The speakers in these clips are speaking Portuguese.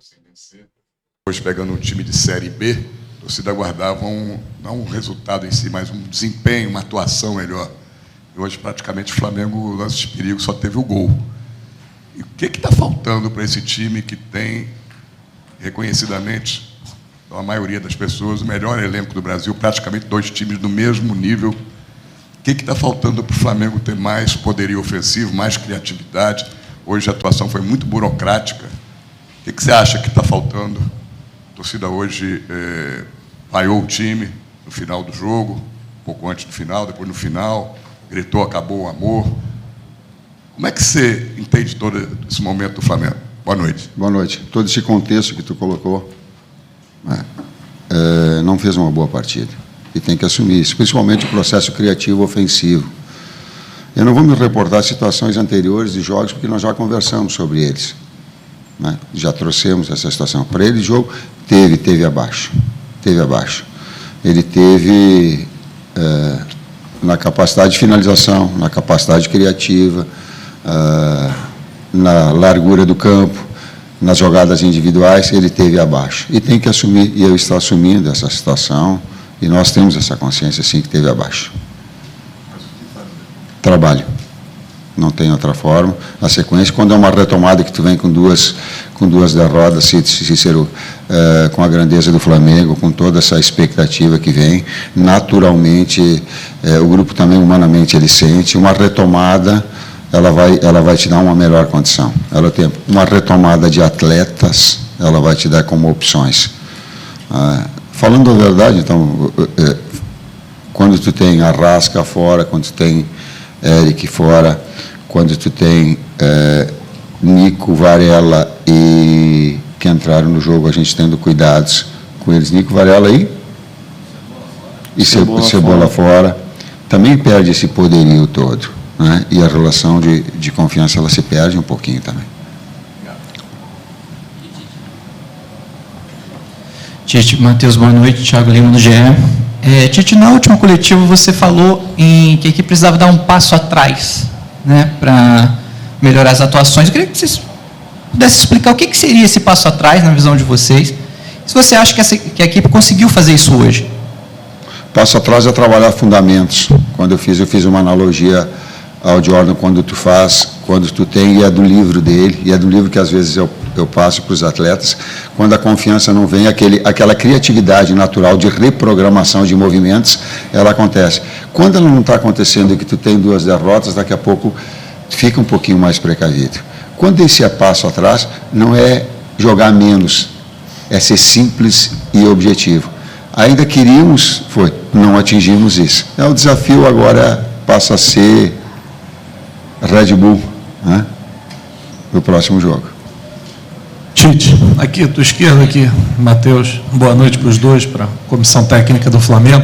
sem vencer. Hoje, pegando um time de Série B, a torcida aguardava não um resultado em si, mas um desempenho, uma atuação melhor. E hoje, praticamente, o Flamengo, lance de perigo, só teve o gol. E o que está faltando para esse time que tem, reconhecidamente, a maioria das pessoas, o melhor elenco do Brasil, praticamente 2 times do mesmo nível? O que está faltando para o Flamengo ter mais poderio ofensivo, mais criatividade? Hoje a atuação foi muito burocrática. O que você acha que está faltando? A torcida hoje vaiou o time no final do jogo, um pouco antes do final, depois no final, gritou, acabou o amor. Como é que você entende todo esse momento do Flamengo? Boa noite. Boa noite. Todo esse contexto que tu colocou, não fez uma boa partida. E tem que assumir isso, principalmente o processo criativo ofensivo. Eu não vou me reportar situações anteriores de jogos, porque nós já conversamos sobre eles. Né? Já trouxemos essa situação. Para ele, o jogo teve abaixo. Teve abaixo. Ele teve na capacidade de finalização, na capacidade criativa, na largura do campo, nas jogadas individuais, ele teve abaixo. E tem que assumir, e eu estou assumindo essa situação, e nós temos essa consciência, sim, que teve abaixo. Trabalho. Não tem outra forma. A sequência, quando é uma retomada que tu vem com duas derrotas, Cícero, com a grandeza do Flamengo, com toda essa expectativa que vem, naturalmente, o grupo também, humanamente, ele sente uma retomada. Ela vai te dar uma melhor condição. Ela tem uma retomada de atletas, ela vai te dar como opções. Falando a verdade, então, quando tu tem Arrasca fora, quando tu tem Eric fora, quando tu tem Nico, Varela e que entraram no jogo, a gente tendo cuidados com eles, Nico, Varela e Cebola fora, também perde esse poderio todo. Né? E a relação de confiança ela se perde um pouquinho também. Tite, Matheus, boa noite. Thiago Lima, do GE. Tite, na última coletiva você falou que a equipe precisava dar um passo atrás, né, para melhorar as atuações. Eu queria que vocês pudessem explicar o que seria esse passo atrás na visão de vocês. Se você acha que a equipe conseguiu fazer isso hoje. Passo atrás é trabalhar fundamentos. Quando eu fiz uma analogia ao Jordan, quando tu tem, e é do livro dele, e é do livro que às vezes eu passo para os atletas, quando a confiança não vem, aquela criatividade natural de reprogramação de movimentos, ela acontece. Quando ela não está acontecendo e que tu tem 2 derrotas, daqui a pouco fica um pouquinho mais precavido. Quando esse é passo atrás, não é jogar menos, é ser simples e objetivo. Ainda queríamos, não atingimos isso. O desafio agora passa a ser Red Bull, né, no próximo jogo. Tite, aqui à tua esquerda, aqui, Matheus, boa noite para os dois, para a comissão técnica do Flamengo.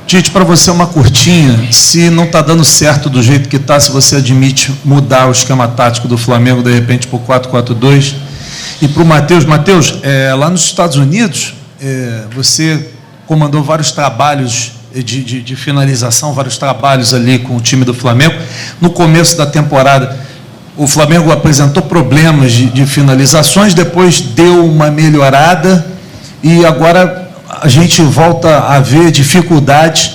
Tite, para você uma curtinha, se não está dando certo do jeito que está, se você admite mudar o esquema tático do Flamengo, de repente, para o 4-4-2. E para o Matheus, lá nos Estados Unidos, você comandou vários trabalhos de finalização, vários trabalhos ali com o time do Flamengo. No começo da temporada, o Flamengo apresentou problemas de finalizações, depois deu uma melhorada e agora a gente volta a ver dificuldades.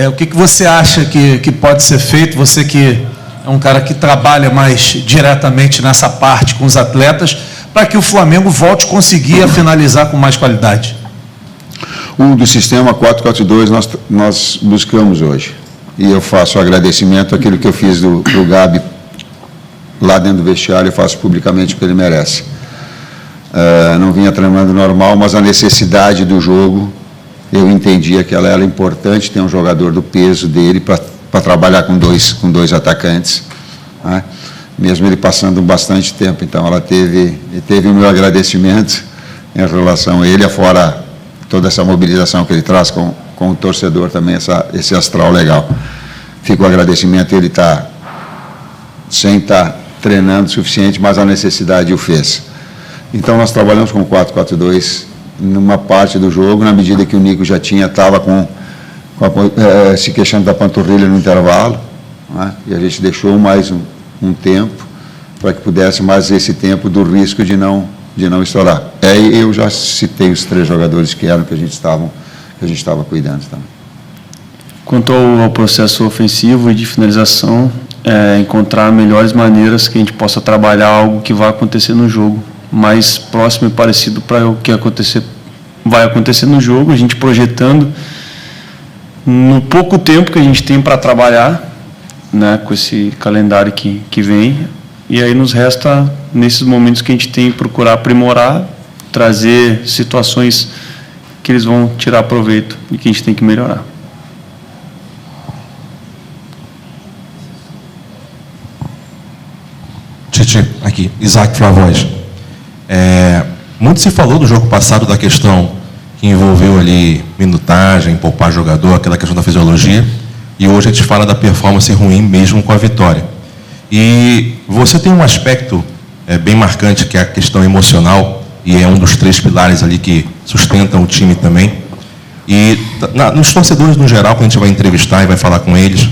O que você acha que pode ser feito? Você que é um cara que trabalha mais diretamente nessa parte com os atletas, para que o Flamengo volte a conseguir finalizar com mais qualidade. Do sistema 4-4-2 nós buscamos hoje. E eu faço agradecimento àquilo que eu fiz do Gabi lá dentro do vestiário, eu faço publicamente o que ele merece. Não vinha treinando normal, mas a necessidade do jogo, eu entendia que ela era importante, ter um jogador do peso dele para trabalhar com dois atacantes, né? Mesmo ele passando bastante tempo. Então, ela teve o meu agradecimento em relação a ele, afora toda essa mobilização que ele traz com o torcedor também, esse astral legal. Fica o agradecimento, ele está sem estar treinando o suficiente, mas a necessidade o fez. Então, nós trabalhamos com 4-4-2 numa parte do jogo, na medida que o Nico já estava se queixando da panturrilha no intervalo, né? E a gente deixou mais um tempo para que pudesse mais esse tempo do risco de não de não estourar. Eu já citei os 3 jogadores que a gente estava cuidando também. Quanto ao processo ofensivo e de finalização, encontrar melhores maneiras que a gente possa trabalhar algo que vai acontecer no jogo, mais próximo e parecido para o que vai acontecer no jogo, a gente projetando no pouco tempo que a gente tem para trabalhar, né, com esse calendário que vem, e aí nos resta, nesses momentos que a gente tem, procurar aprimorar, trazer situações que eles vão tirar proveito e que a gente tem que melhorar. Tite, aqui, Isaac Flavoz. Muito se falou do jogo passado da questão que envolveu ali minutagem, poupar jogador, aquela questão da fisiologia, e hoje a gente fala da performance ruim mesmo com a vitória. E você tem um aspecto bem marcante, que é a questão emocional, e é um dos 3 pilares ali que sustentam o time também. E nos torcedores no geral, quando a gente vai entrevistar e vai falar com eles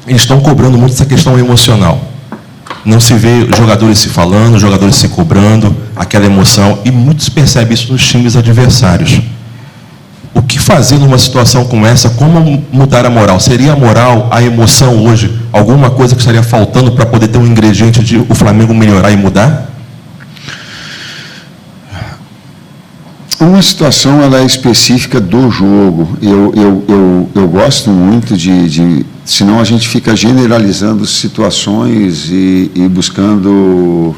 estão cobrando muito essa questão emocional. Não se vê jogadores se falando, jogadores se cobrando, aquela emoção, e muito se percebe isso nos times adversários. O que fazer numa situação como essa? Como mudar a moral? Seria a moral, a emoção hoje, alguma coisa que estaria faltando para poder ter um ingrediente de o Flamengo melhorar e mudar? Uma situação, ela é específica do jogo. Eu gosto muito senão a gente fica generalizando situações e buscando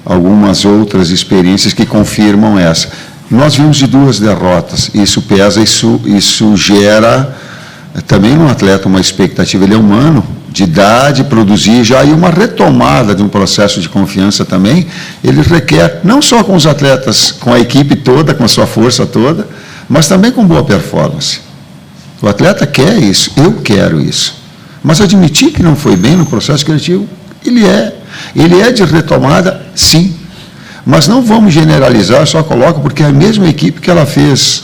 algumas outras experiências que confirmam essa. Nós vimos de 2 derrotas, isso pesa, isso gera também no atleta uma expectativa, ele é humano, de dar, de produzir já, e uma retomada de um processo de confiança também, ele requer, não só com os atletas, com a equipe toda, com a sua força toda, mas também com boa performance. O atleta quer isso, eu quero isso. Mas admitir que não foi bem no processo criativo, ele é de retomada, sim. Mas não vamos generalizar, só coloco, porque é a mesma equipe que ela fez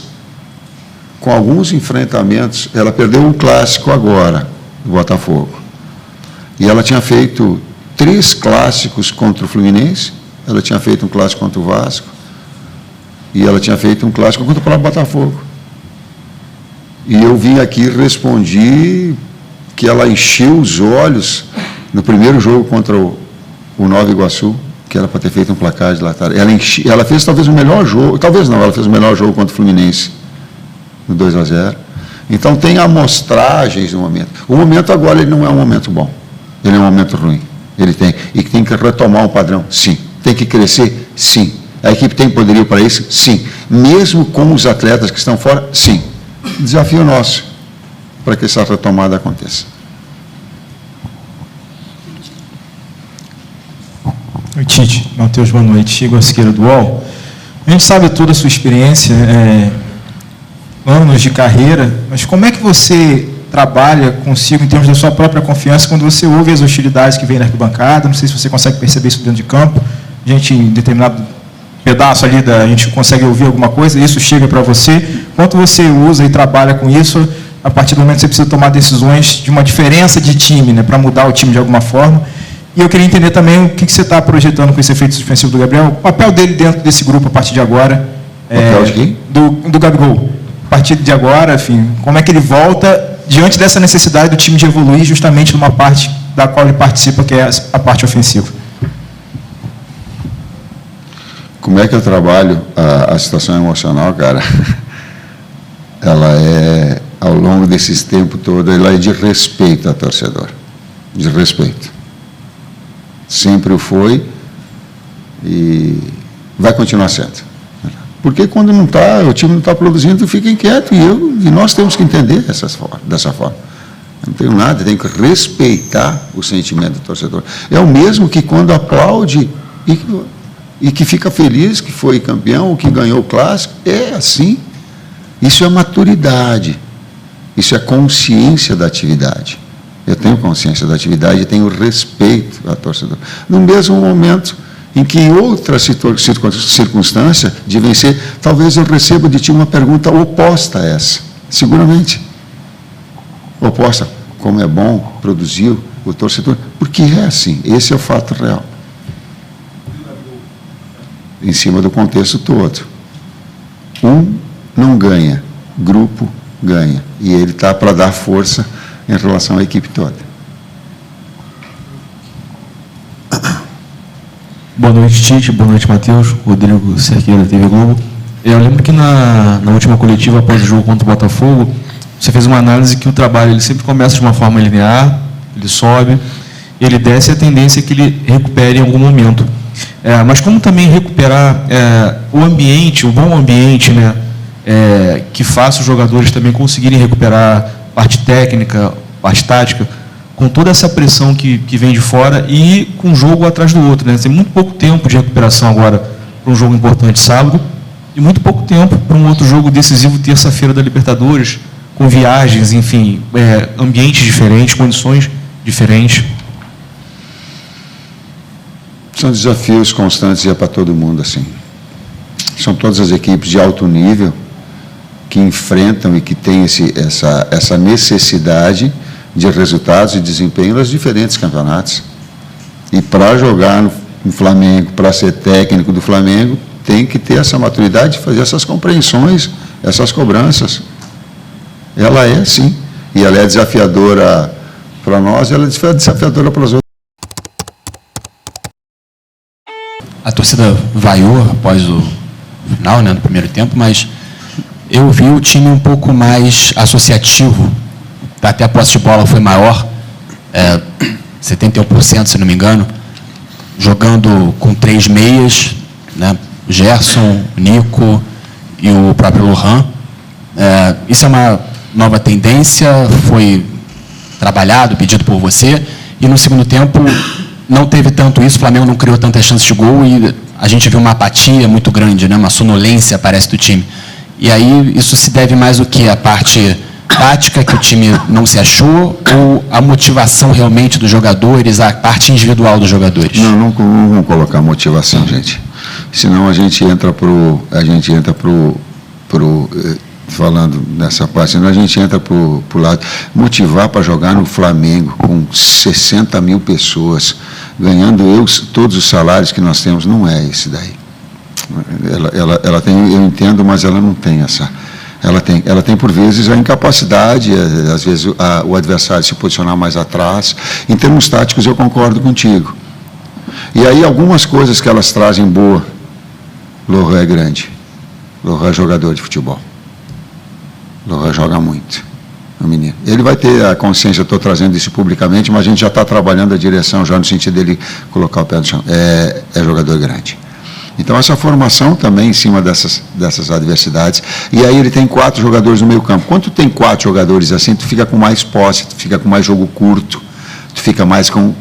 com alguns enfrentamentos, ela perdeu um clássico agora, do Botafogo. E ela tinha feito 3 clássicos contra o Fluminense, ela tinha feito um clássico contra o Vasco, e ela tinha feito um clássico contra o próprio Botafogo. E eu vim aqui e respondi que ela encheu os olhos no primeiro jogo contra o Nova Iguaçu, que era para ter feito um placar de lateral. Ela fez talvez o melhor jogo, ela fez o melhor jogo contra o Fluminense, no 2-0. Então tem amostragens no momento. O momento agora ele não é um momento bom, ele é um momento ruim. E que tem que retomar um padrão, sim. Tem que crescer, sim. A equipe tem poderio para isso, sim. Mesmo com os atletas que estão fora, sim. Desafio nosso para que essa retomada aconteça. Oi, Tite. Matheus, boa noite. Igor Siqueira do UOL. A gente sabe toda a sua experiência, anos de carreira, mas como é que você trabalha consigo em termos da sua própria confiança quando você ouve as hostilidades que vêm na arquibancada? Não sei se você consegue perceber isso dentro de campo. A gente, em determinado pedaço ali, a gente consegue ouvir alguma coisa, isso chega para você. Quanto você usa e trabalha com isso, a partir do momento que você precisa tomar decisões de uma diferença de time, né, para mudar o time de alguma forma. E eu queria entender também o que você está projetando com esse efeito defensivo do Gabriel, o papel dele dentro desse grupo a partir de agora. Papel de quem? Do Gabigol. A partir de agora, enfim, como é que ele volta diante dessa necessidade do time de evoluir justamente numa parte da qual ele participa, que é a parte ofensiva. Como é que eu trabalho a situação emocional, cara? Ela é, ao longo desses tempos todo, ela é de respeito ao torcedor. De respeito. Sempre o foi e vai continuar sendo. Porque quando não está, o time não está produzindo, fica inquieto, e nós temos que entender dessa forma. Não tenho nada, tenho que respeitar o sentimento do torcedor. É o mesmo que quando aplaude e que fica feliz que foi campeão, ou que ganhou o clássico, é assim. Isso é maturidade, isso é consciência da atividade. Eu tenho consciência da atividade e tenho respeito ao torcedor. No mesmo momento em que em outra circunstância de vencer, talvez eu receba de ti uma pergunta oposta a essa, seguramente. Oposta, como é bom, produziu o torcedor, porque é assim, esse é o fato real. em cima do contexto todo. Um não ganha, grupo ganha. E ele está para dar força em relação à equipe toda. Boa noite, Tite. Boa noite, Matheus. Rodrigo Cerqueira, da TV Globo. Eu lembro que na última coletiva, após o jogo contra o Botafogo, você fez uma análise que o trabalho ele sempre começa de uma forma linear, ele sobe, ele desce, e a tendência é que ele recupere em algum momento. Mas como também recuperar o ambiente, o bom ambiente, né, que faça os jogadores também conseguirem recuperar parte técnica, parte tática, com toda essa pressão que vem de fora e com um jogo atrás do outro, né? Tem muito pouco tempo de recuperação agora para um jogo importante sábado e muito pouco tempo para um outro jogo decisivo terça-feira da Libertadores, com viagens, enfim, ambientes diferentes, condições diferentes. São desafios constantes e é para todo mundo assim. São todas as equipes de alto nível que enfrentam e que têm essa necessidade de resultados e desempenho nos diferentes campeonatos. E para jogar no Flamengo, para ser técnico do Flamengo, tem que ter essa maturidade de fazer essas compreensões, essas cobranças. Ela é, sim. E ela é desafiadora para nós, ela é desafiadora para os outros. A torcida vaiou após o final, né, no primeiro tempo, mas eu vi o time um pouco mais associativo. Até a posse de bola foi maior, 71%, se não me engano, jogando com 3 meias, né, Gerson, Nico e o próprio Lohan. Isso é uma nova tendência, foi trabalhado, pedido por você, e no segundo tempo não teve tanto isso, o Flamengo não criou tantas chances de gol e a gente viu uma apatia muito grande, né, uma sonolência, parece, do time. E aí isso se deve mais o que? A parte tática, que o time não se achou, ou a motivação realmente dos jogadores, a parte individual dos jogadores? Não vamos colocar motivação, gente. Senão a gente entra falando nessa parte, senão a gente entra pro lado. Motivar para jogar no Flamengo com 60 mil pessoas, ganhando todos os salários que nós temos, não é esse daí. Ela tem, eu entendo, mas ela não tem essa. Ela tem por vezes a incapacidade, às vezes o adversário se posicionar mais atrás. Em termos táticos eu concordo contigo. E aí algumas coisas que elas trazem boa. Lohan é grande. Lohan é jogador de futebol. Lohan joga muito. O menino. Ele vai ter a consciência, estou trazendo isso publicamente, mas a gente já está trabalhando a direção já no sentido dele colocar o pé no chão. É jogador grande. Então, essa formação também em cima dessas adversidades. E aí ele tem 4 jogadores no meio campo. Quando tu tem 4 jogadores assim, tu fica com mais posse, tu fica com mais jogo curto, tu fica mais com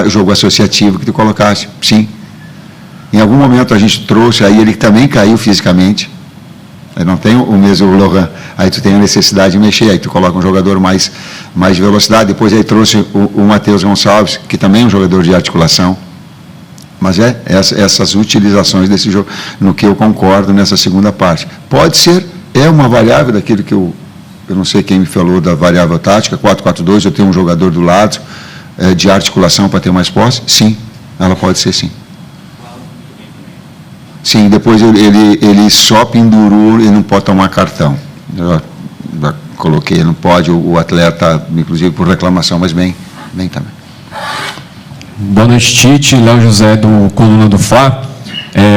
jogo associativo que tu colocasse. Sim. Em algum momento a gente trouxe, aí ele também caiu fisicamente. Aí não tem o mesmo Lohan. Aí tu tem a necessidade de mexer, aí tu coloca um jogador mais de velocidade. Depois aí trouxe o Matheus Gonçalves, que também é um jogador de articulação. Mas essas utilizações desse jogo, no que eu concordo nessa segunda parte. Pode ser, é uma variável daquilo que eu não sei quem me falou da variável tática, 4-4-2, eu tenho um jogador do lado de articulação para ter mais posse? Sim, ela pode ser sim. Sim, depois ele só pendurou e não pode tomar cartão. Eu já coloquei, não pode, o atleta, inclusive por reclamação, mas bem também. Boa noite, Tite. Léo José, do Coluna do Fla.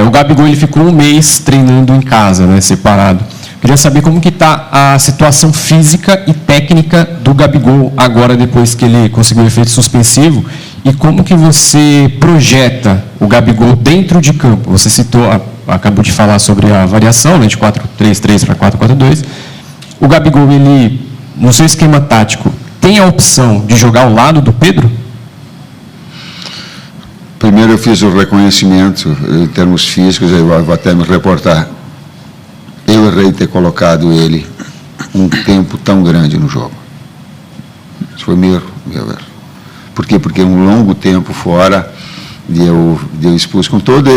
O Gabigol ele ficou 1 mês treinando em casa, né, separado. Queria saber como que está a situação física e técnica do Gabigol agora, depois que ele conseguiu o efeito suspensivo, e como que você projeta o Gabigol dentro de campo. Você citou, acabou de falar sobre a variação, né, de 4-3-3 para 4-4-2. O Gabigol, ele, no seu esquema tático, tem a opção de jogar ao lado do Pedro? Primeiro eu fiz o reconhecimento em termos físicos, eu vou até me reportar. Eu errei em ter colocado ele um tempo tão grande no jogo. Isso foi meu erro. Por quê? Porque um longo tempo fora, e eu expus com todo...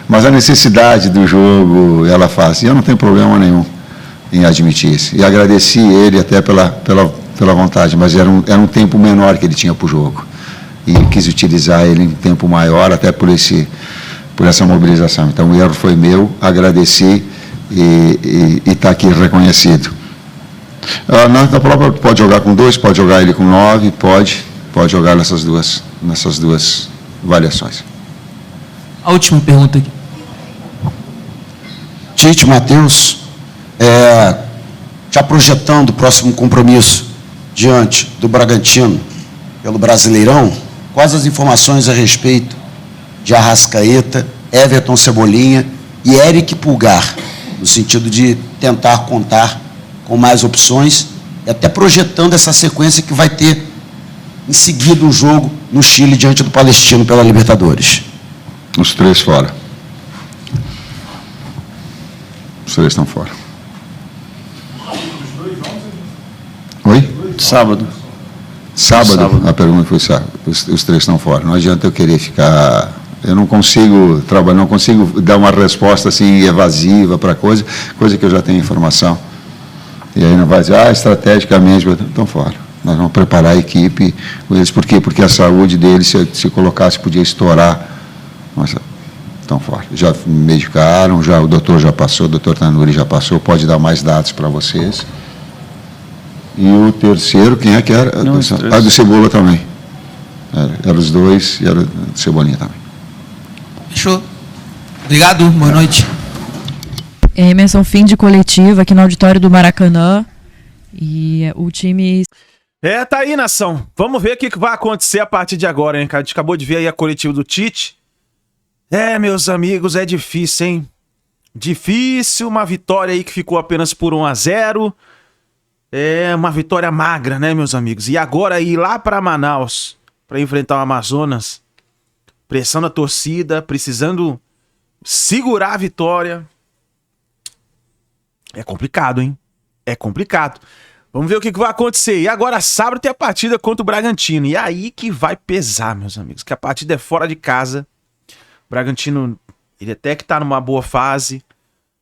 Mas a necessidade do jogo, ela faz. E eu não tenho problema nenhum em admitir isso. E agradeci ele até pela vontade, mas era um tempo menor que ele tinha para o jogo. E quis utilizar ele em tempo maior, até por por essa mobilização. Então, o erro foi meu, agradeci e está aqui reconhecido. Na própria, pode jogar com 2, pode jogar ele com 9, pode jogar nessas duas variações. A última pergunta aqui. Tite, Matheus, já projetando o próximo compromisso diante do Bragantino pelo Brasileirão, quais as informações a respeito de Arrascaeta, Everton Cebolinha e Eric Pulgar, no sentido de tentar contar com mais opções e até projetando essa sequência que vai ter em seguida um jogo no Chile diante do Palestino pela Libertadores? Os 3 fora. Os 3 estão fora. Oi? Sábado. Sábado. A pergunta foi sábado. Os 3 estão fora. Não adianta eu querer ficar... Eu não consigo trabalhar, não consigo dar uma resposta assim evasiva para coisa que eu já tenho informação. E aí não vai dizer, estrategicamente, estão fora. Nós vamos preparar a equipe com eles. Por quê? Porque a saúde deles, se colocasse, podia estourar. Mas estão fora. Já medicaram, o doutor já passou, o doutor Tanuri já passou, pode dar mais dados para vocês. E o terceiro, quem é que era? Do Cebola também. Era os 2 e era do Cebolinha também. Fechou. Obrigado, boa noite. Emerson, fim de coletiva aqui no auditório do Maracanã. E o time... Tá aí, nação. Vamos ver o que vai acontecer a partir de agora, hein, cara? A gente acabou de ver aí a coletiva do Tite. Meus amigos, é difícil, hein? Difícil, uma vitória aí que ficou apenas por 1-0. Uma vitória magra, né, meus amigos? E agora ir lá para Manaus para enfrentar o Amazonas, pressão da torcida, precisando segurar a vitória. É complicado, hein? É complicado. Vamos ver o que vai acontecer. E agora, sábado, tem a partida contra o Bragantino. E aí que vai pesar, meus amigos, que a partida é fora de casa. O Bragantino, ele até que tá numa boa fase.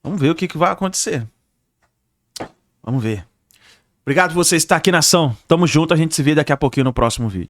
Vamos ver o que vai acontecer. Vamos ver. Obrigado por você estar aqui, nação. Tamo junto, a gente se vê daqui a pouquinho no próximo vídeo.